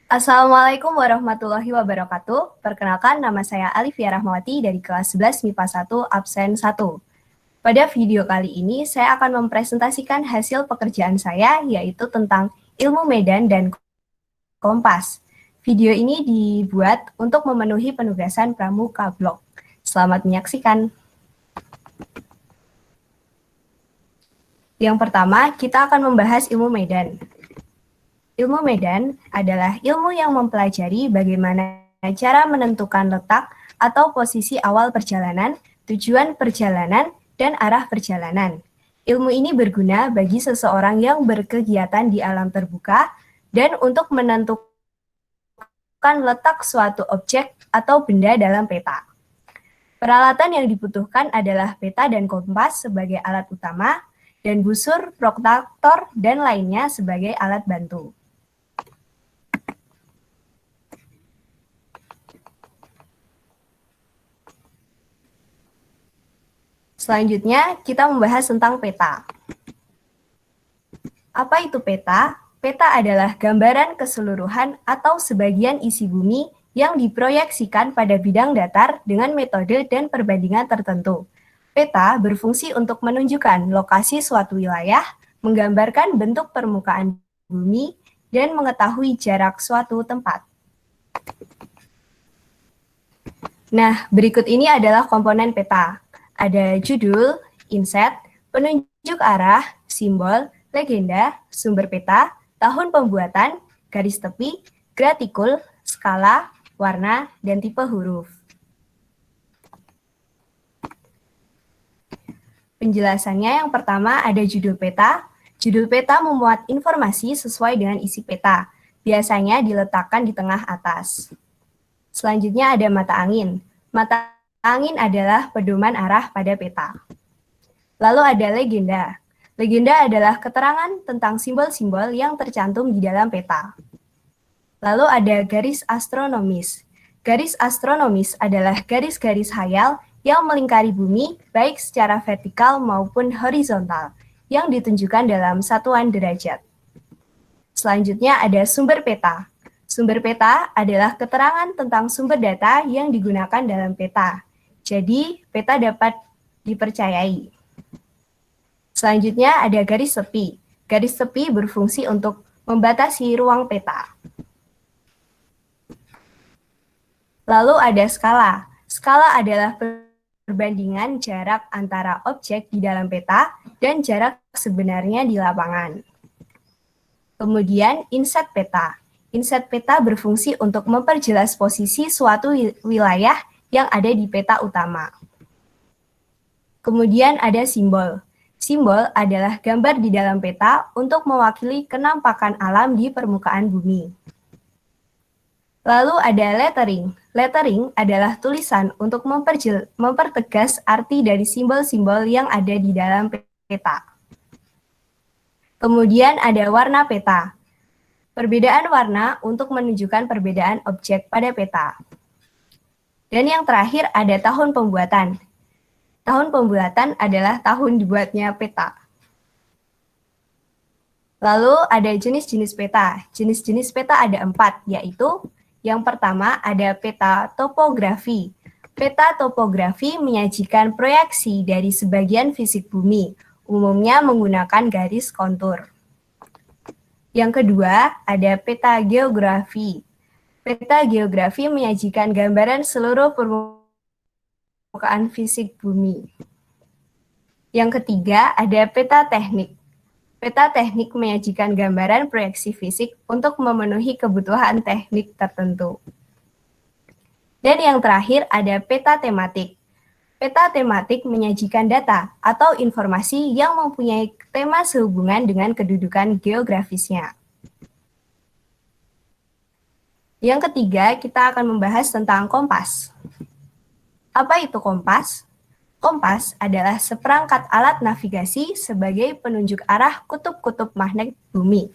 Assalamualaikum warahmatullahi wabarakatuh. Perkenalkan, nama saya Alifia Rahmawati dari kelas 11 MIPA 1, absen 1. Pada video kali ini, saya akan mempresentasikan hasil pekerjaan saya, yaitu tentang ilmu medan dan kompas. Video ini dibuat untuk memenuhi penugasan Pramuka Blok. Selamat menyaksikan. Yang pertama, kita akan membahas ilmu medan. Ilmu medan adalah ilmu yang mempelajari bagaimana cara menentukan letak atau posisi awal perjalanan, tujuan perjalanan, dan arah perjalanan. Ilmu ini berguna bagi seseorang yang berkegiatan di alam terbuka dan untuk menentukan letak suatu objek atau benda dalam peta. Peralatan yang dibutuhkan adalah peta dan kompas sebagai alat utama, dan busur, protractor, dan lainnya sebagai alat bantu. Selanjutnya, kita membahas tentang peta. Apa itu peta? Peta adalah gambaran keseluruhan atau sebagian isi bumi yang diproyeksikan pada bidang datar dengan metode dan perbandingan tertentu. Peta berfungsi untuk menunjukkan lokasi suatu wilayah, menggambarkan bentuk permukaan bumi, dan mengetahui jarak suatu tempat. Nah, berikut ini adalah komponen peta. Ada judul, inset, penunjuk arah, simbol, legenda, sumber peta, tahun pembuatan, garis tepi, gratikul, skala, warna, dan tipe huruf. Penjelasannya yang pertama ada judul peta. Judul peta memuat informasi sesuai dengan isi peta. Biasanya diletakkan di tengah atas. Selanjutnya ada mata angin. Mata angin adalah pedoman arah pada peta. Lalu ada legenda. Legenda adalah keterangan tentang simbol-simbol yang tercantum di dalam peta. Lalu ada garis astronomis. Garis astronomis adalah garis-garis hayal yang melingkari bumi baik secara vertikal maupun horizontal yang ditunjukkan dalam satuan derajat. Selanjutnya ada sumber peta. Sumber peta adalah keterangan tentang sumber data yang digunakan dalam peta. Jadi, peta dapat dipercayai. Selanjutnya ada garis tepi. Garis tepi berfungsi untuk membatasi ruang peta. Lalu ada skala. Skala adalah perbandingan jarak antara objek di dalam peta dan jarak sebenarnya di lapangan. Kemudian inset peta. Inset peta berfungsi untuk memperjelas posisi suatu wilayah yang ada di peta utama. Kemudian ada simbol. Simbol adalah gambar di dalam peta untuk mewakili kenampakan alam di permukaan bumi. Lalu ada lettering. Lettering adalah tulisan untuk mempertegas arti dari simbol-simbol yang ada di dalam peta. Kemudian ada warna peta. Perbedaan warna untuk menunjukkan perbedaan objek pada peta. Dan yang terakhir ada tahun pembuatan. Tahun pembuatan adalah tahun dibuatnya peta. Lalu ada jenis-jenis peta. Jenis-jenis peta ada 4, yaitu yang pertama ada peta topografi. Peta topografi menyajikan proyeksi dari sebagian fisik bumi, umumnya menggunakan garis kontur. Yang kedua ada peta geografi. Peta geografi menyajikan gambaran seluruh permukaan fisik bumi. Yang ketiga ada peta teknik. Peta teknik menyajikan gambaran proyeksi fisik untuk memenuhi kebutuhan teknik tertentu. Dan yang terakhir ada peta tematik. Peta tematik menyajikan data atau informasi yang mempunyai tema sehubungan dengan kedudukan geografisnya. Yang ketiga, kita akan membahas tentang kompas. Apa itu kompas? Kompas adalah seperangkat alat navigasi sebagai penunjuk arah kutub-kutub magnet bumi.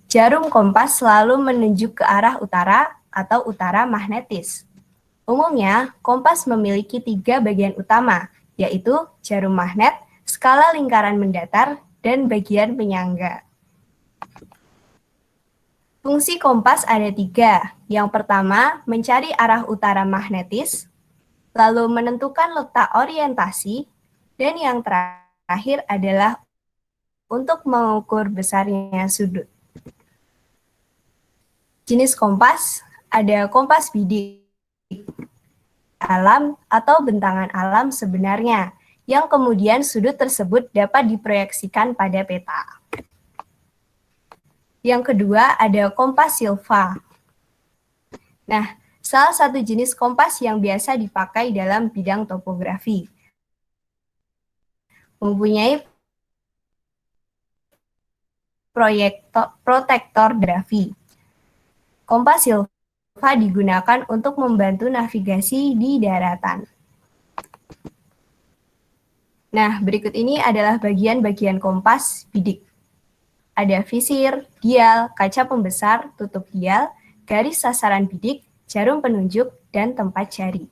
Jarum kompas selalu menunjuk ke arah utara atau utara magnetis. Umumnya, kompas memiliki 3 bagian utama, yaitu jarum magnet, skala lingkaran mendatar, dan bagian penyangga. Fungsi kompas ada 3. Yang pertama, mencari arah utara magnetis, lalu menentukan letak orientasi, dan yang terakhir adalah untuk mengukur besarnya sudut. Jenis kompas, ada kompas bidik alam atau bentangan alam sebenarnya, yang kemudian sudut tersebut dapat diproyeksikan pada peta. Yang kedua ada kompas silva. Nah, salah satu jenis kompas yang biasa dipakai dalam bidang topografi. Mempunyai protektor grafi. Kompas silva digunakan untuk membantu navigasi di daratan. Nah, berikut ini adalah bagian-bagian kompas bidik. Ada visir, dial, kaca pembesar, tutup dial, garis sasaran bidik, jarum penunjuk, dan tempat jari.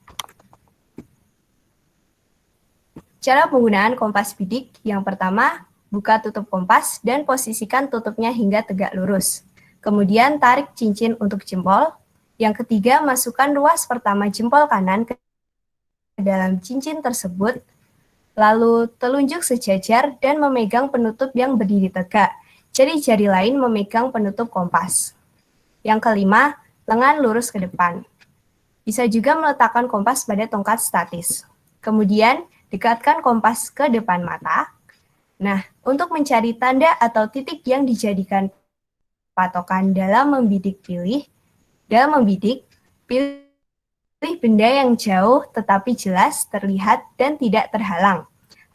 Cara penggunaan kompas bidik yang pertama, buka tutup kompas dan posisikan tutupnya hingga tegak lurus. Kemudian tarik cincin untuk jempol. Yang ketiga, masukkan ruas pertama jempol kanan ke dalam cincin tersebut, lalu telunjuk sejajar dan memegang penutup yang berdiri tegak. Jari-jari lain memegang penutup kompas. Yang kelima, lengan lurus ke depan. Bisa juga meletakkan kompas pada tongkat statis. Kemudian, dekatkan kompas ke depan mata. Nah, untuk mencari tanda atau titik yang dijadikan patokan dalam membidik, pilih benda yang jauh tetapi jelas, terlihat, dan tidak terhalang.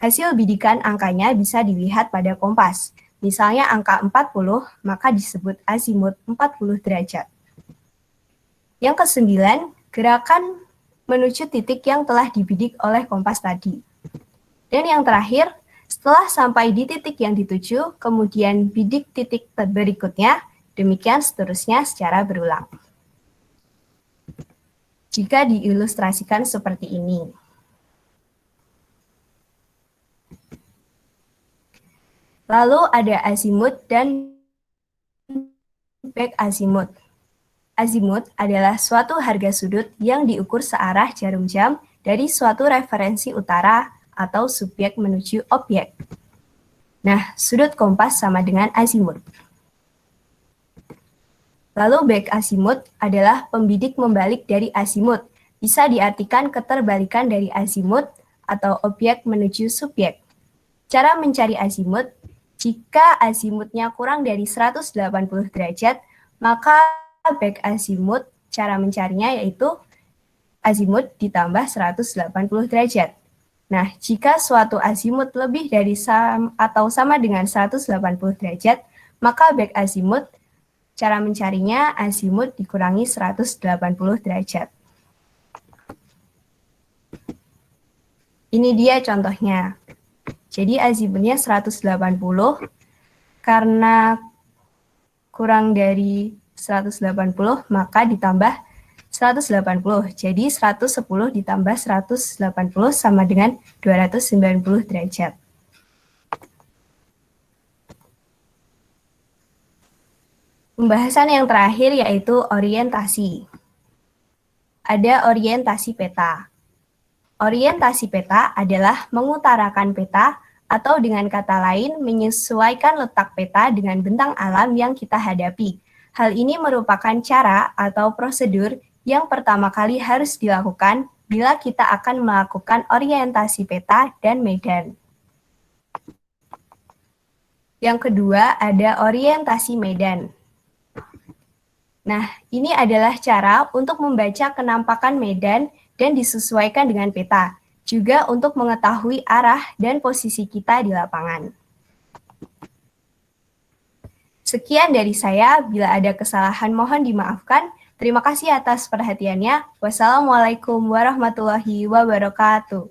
Hasil bidikan angkanya bisa dilihat pada kompas. Misalnya angka 40, maka disebut azimut 40 derajat. Yang kesembilan, gerakan menuju titik yang telah dibidik oleh kompas tadi. Dan yang terakhir, setelah sampai di titik yang dituju, kemudian bidik titik berikutnya, demikian seterusnya secara berulang. Jika diilustrasikan seperti ini. Lalu ada azimut dan back azimut. Azimut adalah suatu harga sudut yang diukur searah jarum jam dari suatu referensi utara atau subjek menuju objek. Nah, sudut kompas sama dengan azimut. Lalu back azimut adalah pembidik membalik dari azimut. Bisa diartikan keterbalikan dari azimut atau objek menuju subjek. Cara mencari azimut, jika azimutnya kurang dari 180 derajat, maka back azimut, cara mencarinya yaitu azimut ditambah 180 derajat. Nah, jika suatu azimut lebih dari atau sama dengan 180 derajat, maka back azimut, cara mencarinya azimut dikurangi 180 derajat. Ini dia contohnya. Jadi azimutnya 180, karena kurang dari 180, maka ditambah 180. Jadi 110 ditambah 180 sama dengan 290 derajat. Pembahasan yang terakhir yaitu orientasi. Ada orientasi peta. Orientasi peta adalah mengutarakan peta atau dengan kata lain menyesuaikan letak peta dengan bentang alam yang kita hadapi. Hal ini merupakan cara atau prosedur yang pertama kali harus dilakukan bila kita akan melakukan orientasi peta dan medan. Yang kedua ada orientasi medan. Nah, ini adalah cara untuk membaca kenampakan medan dan disesuaikan dengan peta, juga untuk mengetahui arah dan posisi kita di lapangan. Sekian dari saya, bila ada kesalahan mohon dimaafkan. Terima kasih atas perhatiannya. Wassalamualaikum warahmatullahi wabarakatuh.